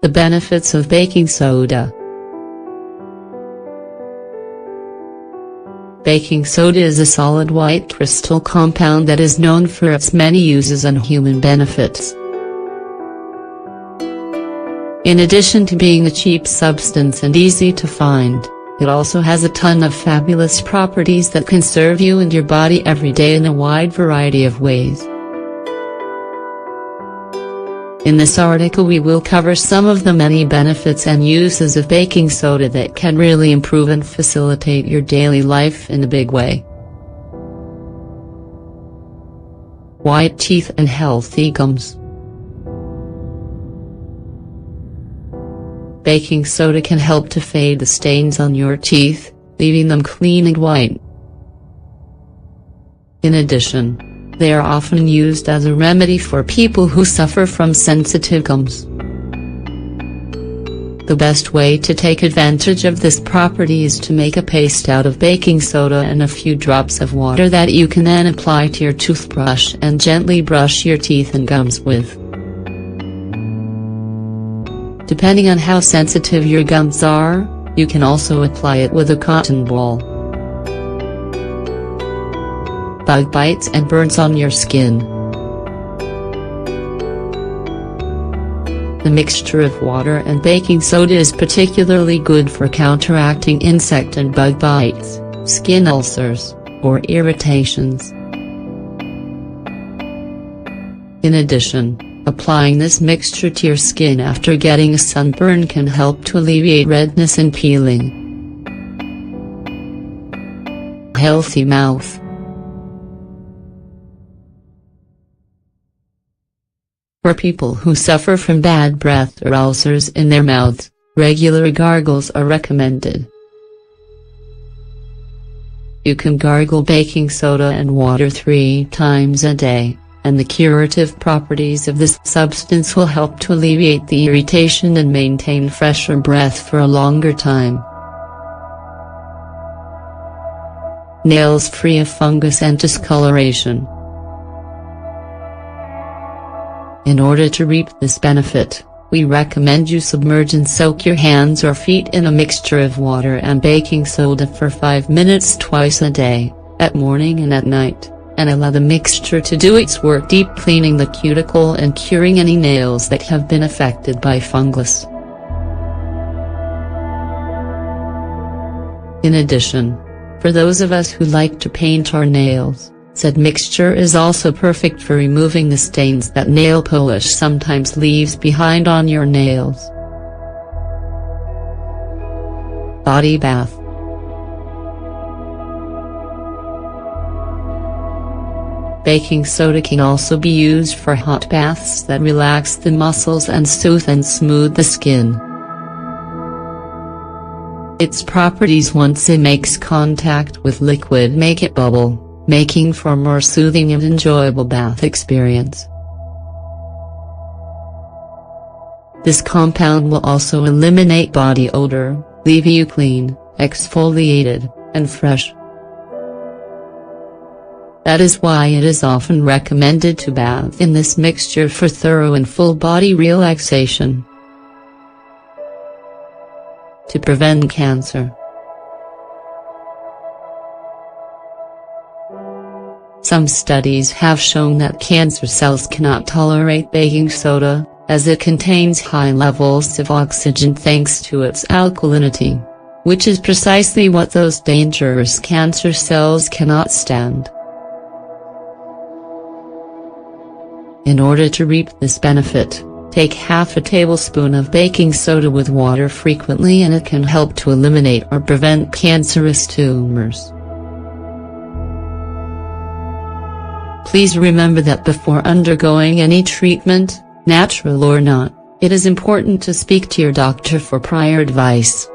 The benefits of baking soda. Baking soda is a solid white crystal compound that is known for its many uses and human benefits. In addition to being a cheap substance and easy to find, it also has a ton of fabulous properties that can serve you and your body every day in a wide variety of ways. In this article we will cover some of the many benefits and uses of baking soda that can really improve and facilitate your daily life in a big way. White teeth and healthy gums. Baking soda can help to fade the stains on your teeth, leaving them clean and white. In addition, they are often used as a remedy for people who suffer from sensitive gums. The best way to take advantage of this property is to make a paste out of baking soda and a few drops of water that you can then apply to your toothbrush and gently brush your teeth and gums with. Depending on how sensitive your gums are, you can also apply it with a cotton ball. Bug bites and burns on your skin. The mixture of water and baking soda is particularly good for counteracting insect and bug bites, skin ulcers, or irritations. In addition, applying this mixture to your skin after getting a sunburn can help to alleviate redness and peeling. Healthy mouth. For people who suffer from bad breath or ulcers in their mouths, regular gargles are recommended. You can gargle baking soda and water 3 times a day, and the curative properties of this substance will help to alleviate the irritation and maintain fresher breath for a longer time. Nails free of fungus and discoloration. In order to reap this benefit, we recommend you submerge and soak your hands or feet in a mixture of water and baking soda for 5 minutes twice a day, at morning and at night, and allow the mixture to do its work deep cleaning the cuticle and curing any nails that have been affected by fungus. In addition, for those of us who like to paint our nails, said mixture is also perfect for removing the stains that nail polish sometimes leaves behind on your nails. Body bath. Baking soda can also be used for hot baths that relax the muscles and soothe and smooth the skin. Its properties once it makes contact with liquid make it bubble, making for a more soothing and enjoyable bath experience. This compound will also eliminate body odor, leaving you clean, exfoliated, and fresh. That is why it is often recommended to bath in this mixture for thorough and full body relaxation. To prevent cancer. Some studies have shown that cancer cells cannot tolerate baking soda, as it contains high levels of oxygen thanks to its alkalinity, which is precisely what those dangerous cancer cells cannot stand. In order to reap this benefit, take half a tablespoon of baking soda with water frequently and it can help to eliminate or prevent cancerous tumors. Please remember that before undergoing any treatment, natural or not, it is important to speak to your doctor for prior advice.